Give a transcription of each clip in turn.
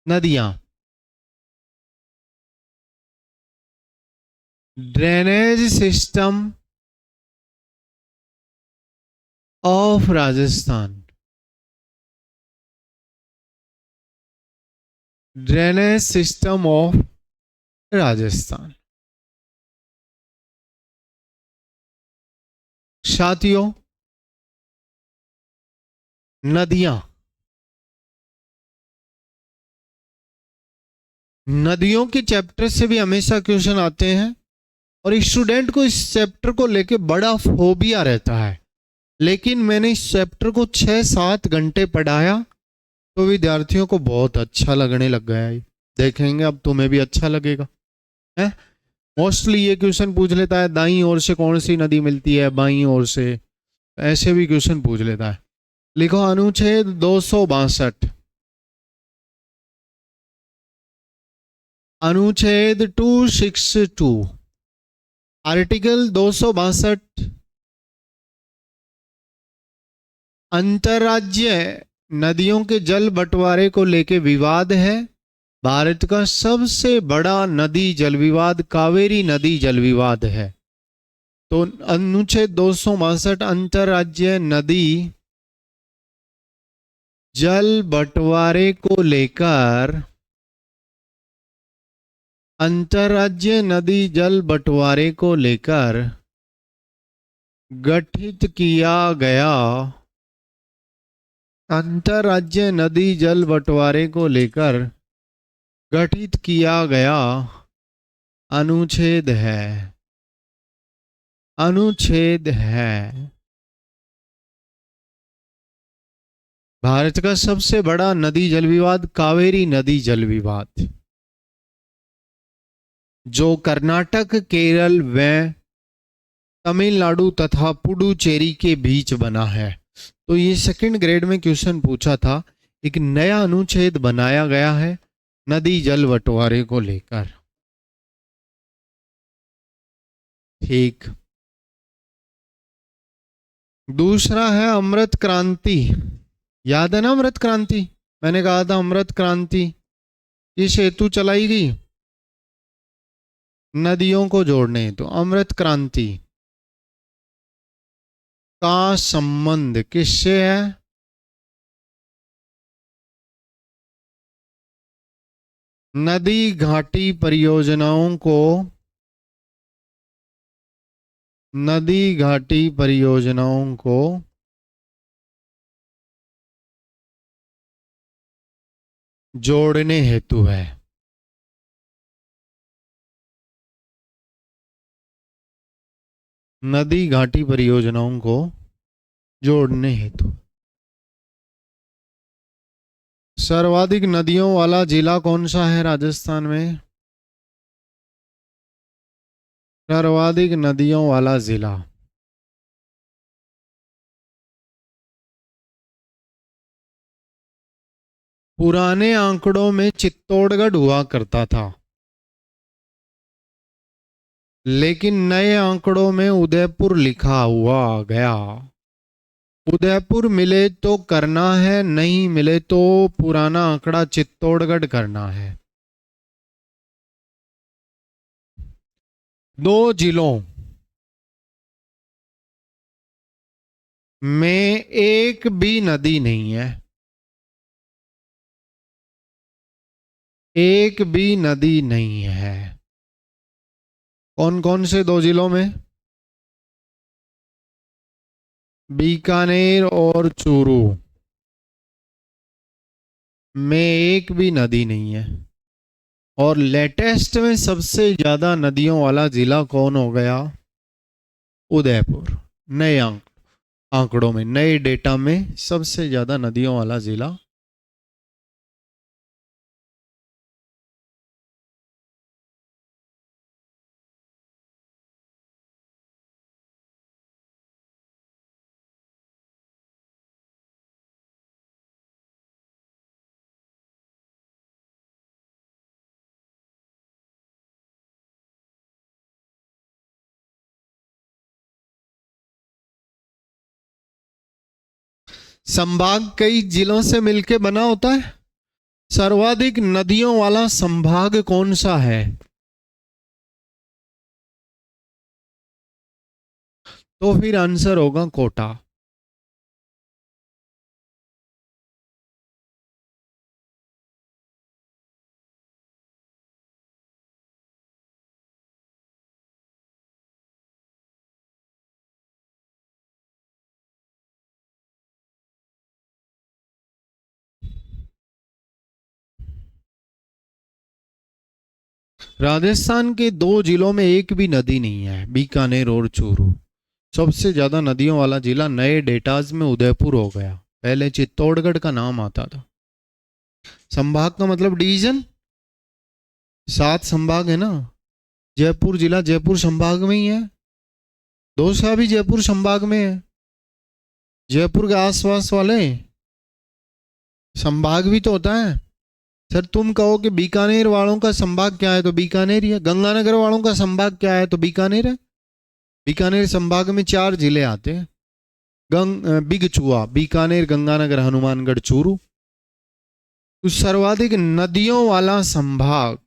नदियां। Drainage system of Rajasthan. Drainage system of Rajasthan. साथियों, नदियां, नदियों के चैप्टर से भी हमेशा क्वेश्चन आते हैं और स्टूडेंट को इस चैप्टर को लेके बड़ा फोबिया रहता है, लेकिन मैंने इस चैप्टर को 6-7 घंटे पढ़ाया तो विद्यार्थियों को बहुत अच्छा लगने लग गया है। देखेंगे अब तुम्हें भी अच्छा लगेगा। है मोस्टली ये क्वेश्चन पूछ लेता है दाईं ओर से कौन सी नदी मिलती है, बाईं ओर से, ऐसे भी क्वेश्चन पूछ लेता है। लिखो अनुच्छेद 262। अनुच्छेद 262, आर्टिकल 262, अंतर्राज्य नदियों के जल बंटवारे को लेके विवाद है। भारत का सबसे बड़ा नदी जल विवाद कावेरी नदी जल विवाद है। तो अनुच्छेद 262 अंतर्राज्य नदी जल बंटवारे को लेकर, अंतर्राज्य नदी जल बंटवारे को लेकर गठित किया गया, अंतर्राज्य नदी जल बंटवारे को लेकर गठित किया गया अनुच्छेद है, अनुच्छेद है। भारत का सबसे बड़ा नदी जल विवाद कावेरी नदी जल विवाद, जो कर्नाटक, केरल व तमिलनाडु तथा पुडुचेरी के बीच बना है। तो ये सेकंड ग्रेड में क्वेश्चन पूछा था। एक नया अनुच्छेद बनाया गया है नदी जल बंटवारे को लेकर। ठीक। दूसरा है अमृत क्रांति। याद है ना अमृत क्रांति? मैंने कहा था अमृत क्रांति ये सेतु चलाई गई नदियों को जोड़ने। तो अमृत क्रांति का संबंध किससे है? नदी घाटी परियोजनाओं को, नदी घाटी परियोजनाओं को जोड़ने हेतु है। नदी घाटी परियोजनाओं को जोड़ने हेतु। सर्वाधिक नदियों वाला जिला कौन सा है राजस्थान में? सर्वाधिक नदियों वाला जिला पुराने आंकड़ों में चित्तौड़गढ़ हुआ करता था, लेकिन नए आंकड़ों में उदयपुर लिखा हुआ आ गया। उदयपुर मिले तो करना है, नहीं मिले तो पुराना आंकड़ा चित्तौड़गढ़ करना है। दो जिलों में एक भी नदी नहीं है, एक भी नदी नहीं है। कौन कौन से दो जिलों में? बीकानेर और चूरू में एक भी नदी नहीं है। और लेटेस्ट में सबसे ज्यादा नदियों वाला जिला कौन हो गया? उदयपुर। नए आंकड़ों में, नए डेटा में सबसे ज्यादा नदियों वाला जिला संभाग कई जिलों से मिलकर बना होता है। सर्वाधिक नदियों वाला संभाग कौन सा है? तो फिर आंसर होगा कोटा। राजस्थान के 2 जिलों में एक भी नदी नहीं है, बीकानेर और चूरू। सबसे ज्यादा नदियों वाला जिला नए डेटाज में उदयपुर हो गया, पहले चित्तौड़गढ़ का नाम आता था। संभाग का मतलब डिवीजन, 7 संभाग है ना। जयपुर जिला जयपुर संभाग में ही है, दौसा भी जयपुर संभाग में है। जयपुर के आसपास वाले संभाग भी तो होता है। सर तुम कहो कि बीकानेर वालों का संभाग क्या है तो बीकानेर ही है, गंगानगर वालों का संभाग क्या है तो बीकानेर है। बीकानेर संभाग में 4 जिले आते हैं, बिगचुआ, बीकानेर, गंगानगर, हनुमानगढ़, चूरू। तो सर्वाधिक नदियों वाला संभाग,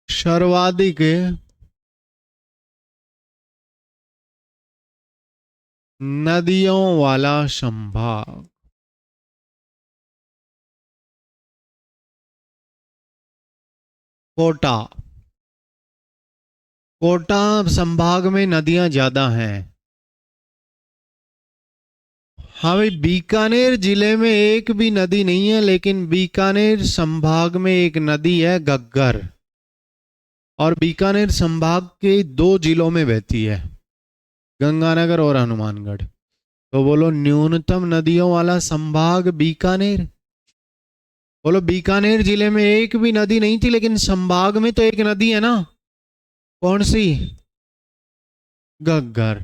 सर्वाधिक नदियों वाला संभाग कोटा। कोटा संभाग में नदियां ज्यादा हैं। हाँ भाई, बीकानेर जिले में एक भी नदी नहीं है, लेकिन बीकानेर संभाग में एक नदी है, घग्गर, और बीकानेर संभाग के 2 जिलों में बहती है, गंगानगर और हनुमानगढ़। तो बोलो न्यूनतम नदियों वाला संभाग बीकानेर। बोलो बीकानेर जिले में एक भी नदी नहीं थी, लेकिन संभाग में तो एक नदी है ना, कौन सी? घग्गर।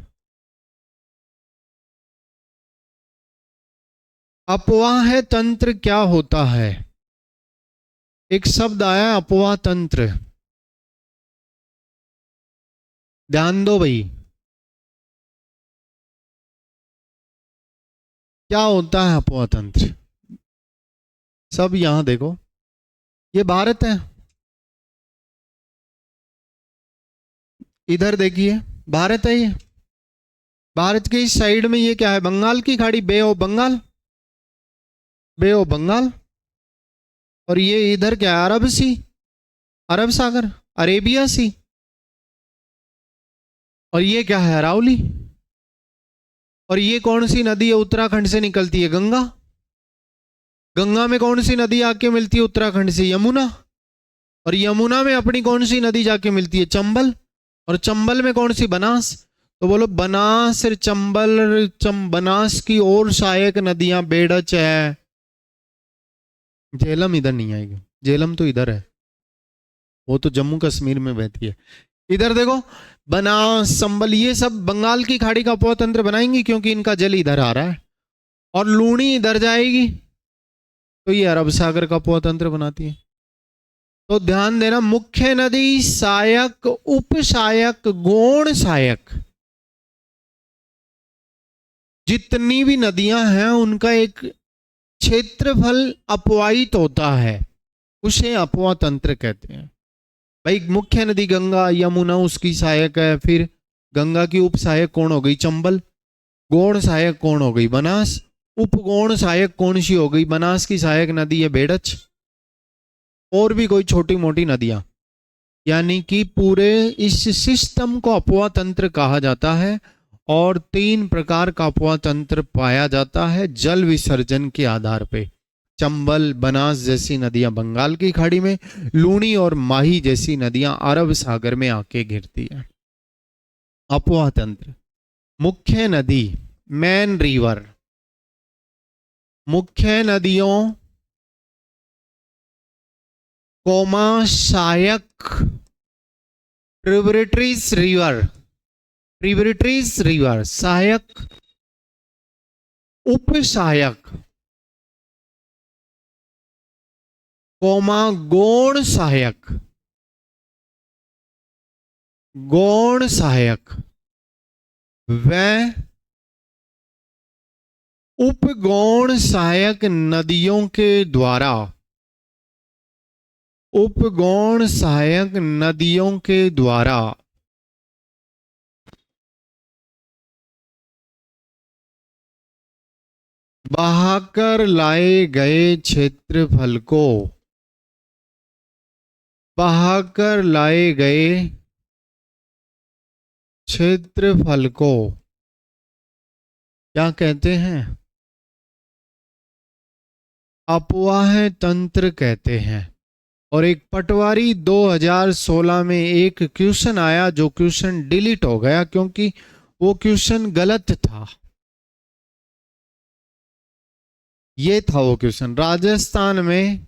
अपवाह तंत्र क्या होता है? एक शब्द आया अपवाह तंत्र, ध्यान दो भाई। क्या होता है अपवाह तंत्र? सब यहां देखो, ये भारत है, इधर देखिए, भारत है ये। भारत के इस साइड में ये क्या है? बंगाल की खाड़ी, bay of Bengal, bay of Bengal. और ये इधर क्या है? अरब सी, अरब सागर, अरेबिया सी। और ये क्या है? अरावली। और ये कौन सी नदी है उत्तराखंड से निकलती है? गंगा। गंगा में कौन सी नदी आके मिलती है उत्तराखंड से? यमुना। और यमुना में अपनी कौन सी नदी जाके मिलती है? चंबल। और चंबल में कौन सी? बनास। तो बोलो बनास, चंबल, बनास की और सहायक नदियां बेड़च है। झेलम इधर नहीं आएगी, झेलम तो इधर है, वो तो जम्मू कश्मीर में बहती है। इधर देखो, बनास, चंबल, ये सब बंगाल की खाड़ी का अपवाह तंत्र बनाएंगी, क्योंकि इनका जल इधर आ रहा है। और लूणी इधर जाएगी, तो ये अरब सागर का अपवाह तंत्र बनाती है। तो ध्यान देना, मुख्य नदी, सहायक, उप सहायक, गौण सहायक, जितनी भी नदियां हैं उनका एक क्षेत्रफल अपवाहित होता है, उसे अपवाह तंत्र कहते हैं। भाई मुख्य नदी गंगा, यमुना उसकी सहायक है, फिर गंगा की उप सहायक कौन हो गई? चंबल। गौण सहायक कौन हो गई? बनास। उपगौण सहायक कौन सी हो गई? बनास की सहायक नदी है बेड़च। और भी कोई छोटी मोटी नदियां। यानी कि पूरे इस सिस्टम को अपवाह तंत्र कहा जाता है। और 3 प्रकार का अपवाह तंत्र पाया जाता है जल विसर्जन के आधार पे। चंबल, बनास जैसी नदियां बंगाल की खाड़ी में, लूणी और माही जैसी नदियां अरब सागर में आके गिरती है। अपवाह तंत्र, मुख्य नदी, मेन रिवर, मुख्य नदियों, कोमा सहायक, ट्रिब्यूटरीज रिवर, ट्रिब्यूटरीज रिवर, सहायक, उप सहायक, कोमा गौण सहायक, गौण सहायक, व उपगौण सहायक नदियों के द्वारा, उपगौण सहायक नदियों के द्वारा बहाकर लाए गए क्षेत्रफल को, बहाकर लाए गए क्षेत्रफल को क्या कहते हैं? अपवाह तंत्र कहते हैं। और एक पटवारी 2016 में एक क्वेश्चन आया, जो क्वेश्चन डिलीट हो गया क्योंकि वो क्वेश्चन गलत था। ये था वो क्वेश्चन। राजस्थान में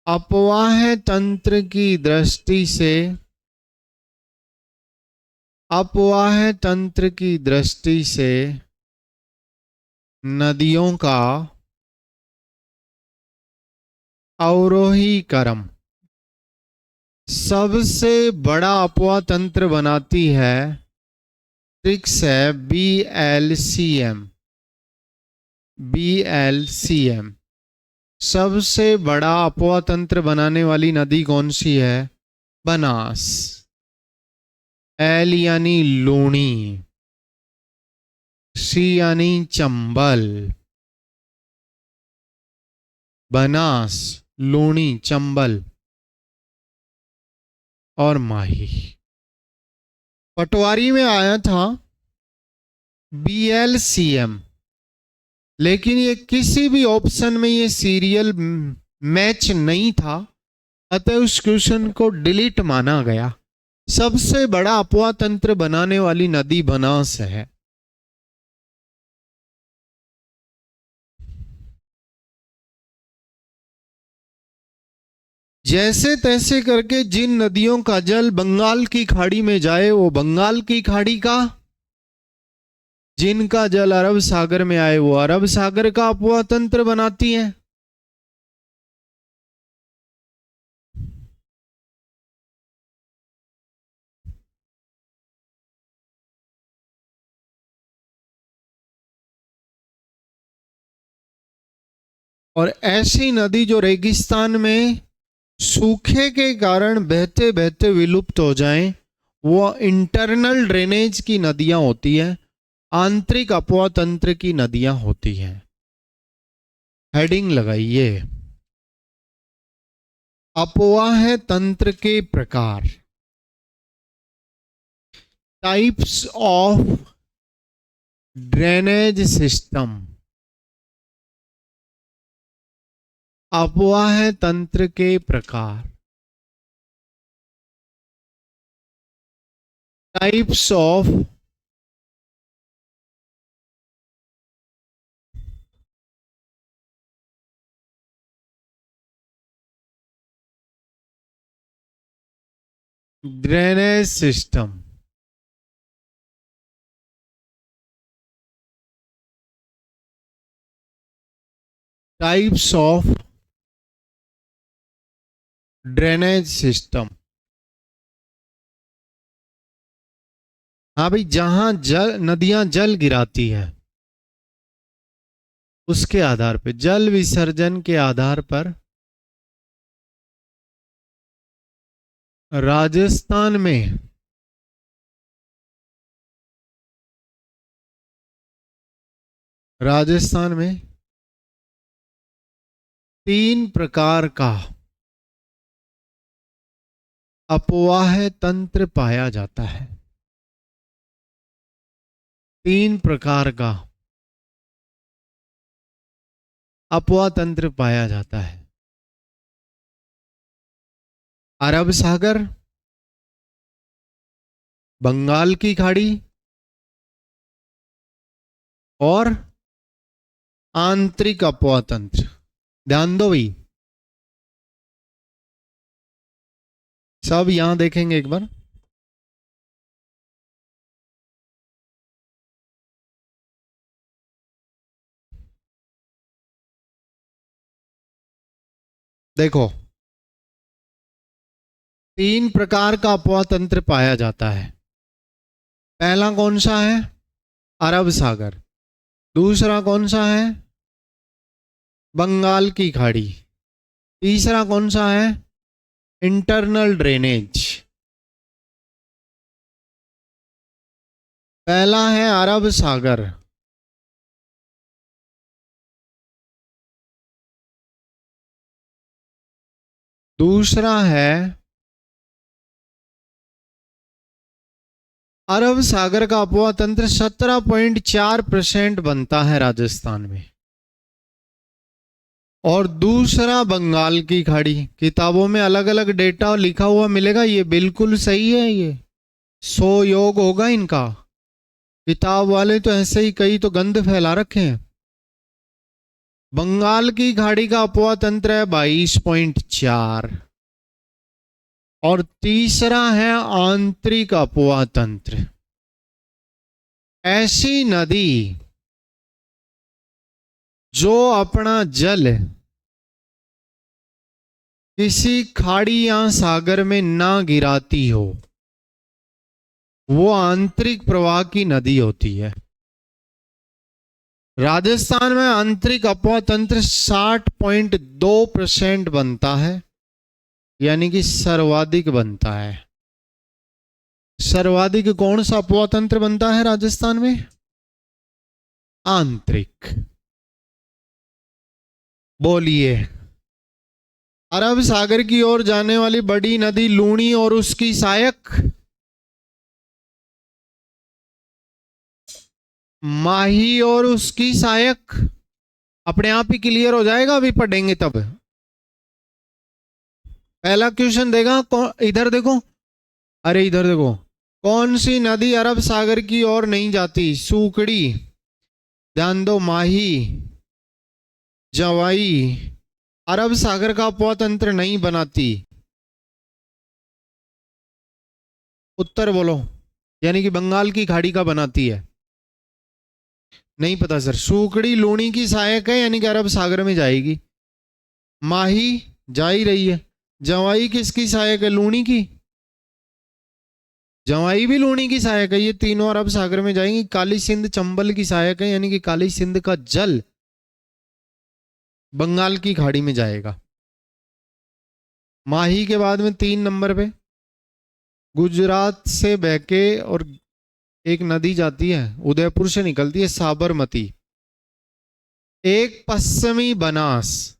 अपवाह तंत्र की दृष्टि से, अपवाह तंत्र की दृष्टि से नदियों का अवरोही क्रम सबसे बड़ा अपवाह तंत्र बनाती है, ट्रिक्स है BLCM। BLCM सबसे बड़ा अपवाह तंत्र बनाने वाली नदी कौन सी है? बनास। L यानी लूणी, C यानी चंबल। बनास, लूणी, चंबल और माही। पटवारी में आया था BLCM, लेकिन ये किसी भी ऑप्शन में ये सीरियल मैच नहीं था, अतः उस क्वेश्चन को डिलीट माना गया। सबसे बड़ा अपवाह तंत्र बनाने वाली नदी बनास है। जैसे तैसे करके जिन नदियों का जल बंगाल की खाड़ी में जाए वो बंगाल की खाड़ी का, जिनका जल अरब सागर में आए वो अरब सागर का अपवाह तंत्र बनाती हैं। और ऐसी नदी जो रेगिस्तान में सूखे के कारण बहते बहते विलुप्त हो जाएं, वो इंटरनल ड्रेनेज की नदियां होती हैं, आंतरिक अपवाह तंत्र की नदियां होती हैं। हेडिंग लगाइए, अपवाह तंत्र के प्रकार, टाइप्स ऑफ ड्रेनेज सिस्टम। अपवाह तंत्र के प्रकार, types of drainage system. Types of drainage system. हाँ भाई, जहां जल नदियां जल गिराती है उसके आधार पर, जल विसर्जन के आधार पर राजस्थान में राजस्थान में 3 प्रकार का अपवाह तंत्र पाया जाता है। 3 प्रकार का अपवाह तंत्र पाया जाता है। अरब सागर, बंगाल की खाड़ी और आंतरिक अपवाह तंत्र। ध्यान दो भाई, सब यहां देखेंगे एक बार। देखो, 3 प्रकार का अपवाह तंत्र पाया जाता है। पहला कौन सा है? अरब सागर। दूसरा कौन सा है? बंगाल की खाड़ी। तीसरा कौन सा है? Internal drainage. पहला है अरब सागर। दूसरा है अरब सागर का अपवा तंत्र 17.4% बनता है राजस्थान में। और दूसरा बंगाल की खाड़ी। किताबों में अलग अलग डेटा लिखा हुआ मिलेगा, ये बिल्कुल सही है, ये 100 योग होगा इनका। किताब वाले तो ऐसे ही कई तो गंद फैला रखे हैं। बंगाल की खाड़ी का अपवा तंत्र है 22.4 और तीसरा है आंतरिक अपवा तंत्र। ऐसी नदी जो अपना जल किसी खाड़ी या सागर में ना गिराती हो, वो आंतरिक प्रवाह की नदी होती है। राजस्थान में आंतरिक अपवा तंत्र 60.2% बनता है, यानी कि सर्वाधिक बनता है। सर्वाधिक कौन सा अपवा तंत्र बनता है राजस्थान में? आंतरिक। बोलिए। अरब सागर की ओर जाने वाली बड़ी नदी लूणी और उसकी सहायक माही और उसकी सहायक। अपने आप ही क्लियर हो जाएगा, अभी पढ़ेंगे तब। पहला क्वेश्चन देगा, इधर देखो, अरे इधर देखो, कौन सी नदी अरब सागर की ओर नहीं जाती? सूकड़ी, ध्यान दो, माही, जवाई अरब सागर का अपवा तंत्र नहीं बनाती। उत्तर बोलो, यानी कि बंगाल की खाड़ी का बनाती है। नहीं पता सर। सूकड़ी लूणी की सहायक है, यानी कि अरब सागर में जाएगी। माही जा ही रही है। जवाई किसकी सहायक है? लूणी की। जवाई भी लूणी की सहायक है। ये तीनों अरब सागर में जाएंगी। काली सिंध चंबल की सहायक है, यानी कि काली सिंध का जल बंगाल की खाड़ी में जाएगा। माही के बाद में 3 नंबर पे गुजरात से बहके और एक नदी जाती है, उदयपुर से निकलती है, साबरमती। एक पश्चिमी बनास।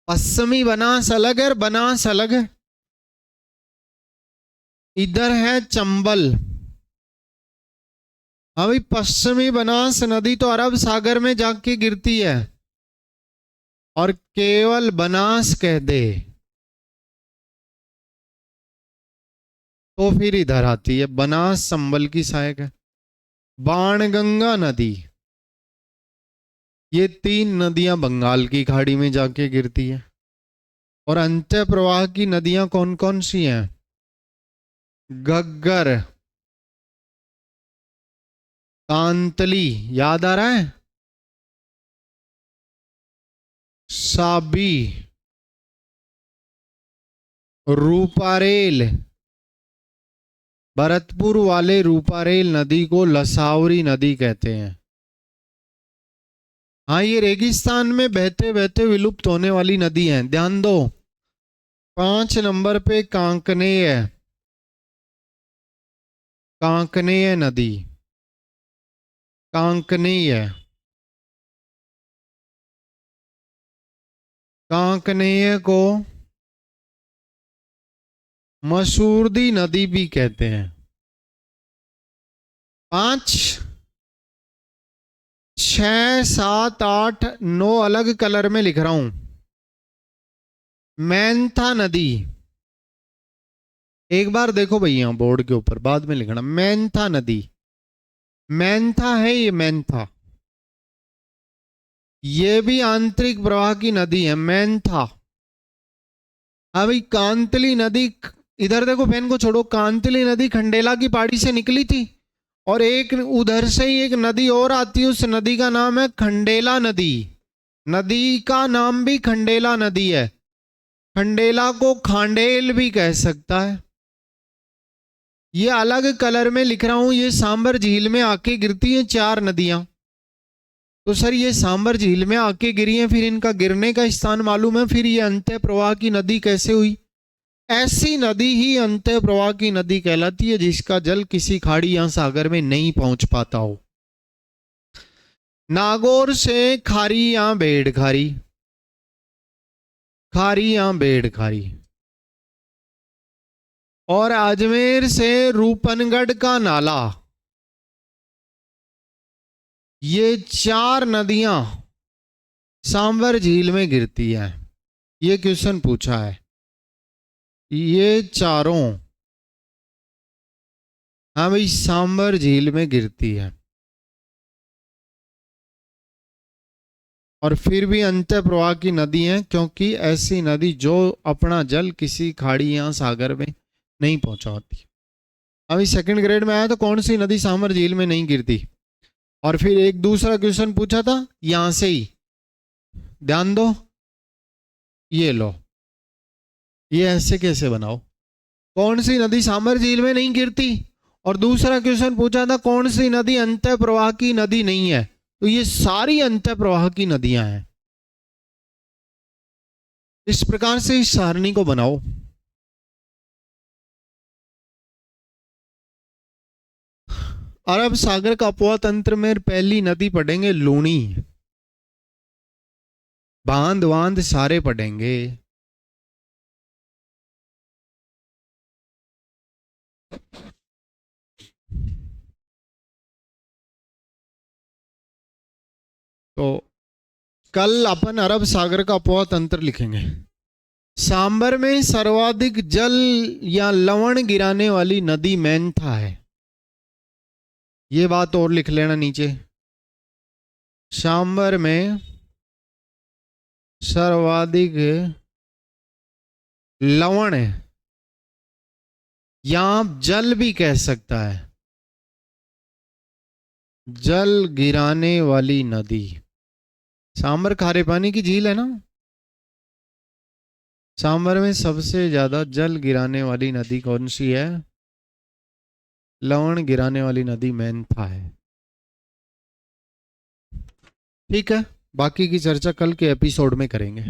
पश्चिमी बनास अलग है, बनास अलग है। इधर है चंबल। अभी पश्चिमी बनास नदी तो अरब सागर में जाके गिरती है, और केवल बनास कह दे तो फिर इधर आती है। बनास संबल की सहायक है। बाणगंगा नदी, ये 3 नदियां बंगाल की खाड़ी में जाके गिरती है। और अंत्य प्रवाह की नदियां कौन कौन सी हैं? घग्गर, कांतली, याद आ रहा है? साबी, रूपारेल। भरतपुर वाले रूपारेल नदी को लसावरी नदी कहते हैं। हाँ, ये रेगिस्तान में बहते बहते विलुप्त होने वाली नदी है, ध्यान दो। 5 नंबर पे कांकनेय, कांकनेय नदी, कांकनेय, कांकनेय को मसूरदी नदी भी कहते हैं। 5, 6, 7, 8, 9 अलग कलर में लिख रहा हूं। मैंथा नदी, एक बार देखो भैया बोर्ड के ऊपर, बाद में लिखना। मैंथा नदी, मैंथा है ये, मैंथा, ये भी आंतरिक प्रवाह की नदी है, मैंथा। अभी कांतली नदी, इधर देखो, पेन को छोड़ो। कांतली नदी खंडेला की पहाड़ी से निकली थी, और एक उधर से ही एक नदी और आती है, उस नदी का नाम है खंडेला नदी। नदी का नाम भी खंडेला नदी है। खंडेला को खांडेल भी कह सकता है। ये अलग कलर में लिख रहा हूं, ये सांबर झील में आके गिरती हैं 4 नदियां। तो सर ये सांबर झील में आके गिरी है, फिर इनका गिरने का स्थान मालूम है, फिर ये अंतः प्रवाह की नदी कैसे हुई? ऐसी नदी ही अंतः प्रवाह की नदी कहलाती है जिसका जल किसी खाड़ी या सागर में नहीं पहुंच पाता हो। नागौर से खारी या बेड़ खारी, खारी या बेड़ खारी, और अजमेर से रूपनगढ़ का नाला, ये 4 नदियां सांबर झील में गिरती हैं। ये क्वेश्चन पूछा है। ये चारों, हाँ भाई, सांबर झील में गिरती है, और फिर भी अंतः प्रवाह की नदी है, क्योंकि ऐसी नदी जो अपना जल किसी खाड़ी या सागर में नहीं पहुंचाती। अभी सेकंड ग्रेड में आया तो कौन सी नदी सांबर झील में नहीं गिरती। और फिर एक दूसरा क्वेश्चन पूछा था यहां से ही, ध्यान दो, ये लो, ये ऐसे कैसे बनाओ, कौन सी नदी सांबर झील में नहीं गिरती, और दूसरा क्वेश्चन पूछा था कौन सी नदी अंतः प्रवाह की नदी नहीं है। तो ये सारी अंतः प्रवाह की नदियां हैं। इस प्रकार से इस सारणी को बनाओ। अरब सागर का अपवा तंत्र में पहली नदी पढ़ेंगे लूणी, बांध वांध सारे पढ़ेंगे। तो कल अपन अरब सागर का अपवा तंत्र लिखेंगे। सांबर में सर्वाधिक जल या लवण गिराने वाली नदी मैंथा है, ये बात और लिख लेना नीचे। सांबर में सर्वाधिक लवण है, या जल भी कह सकता है, जल गिराने वाली नदी। सांबर खारे पानी की झील है ना। सांबर में सबसे ज्यादा जल गिराने वाली नदी कौन सी है? लवण गिराने वाली नदी मैंथा है। ठीक है, बाकी की चर्चा कल के एपिसोड में करेंगे।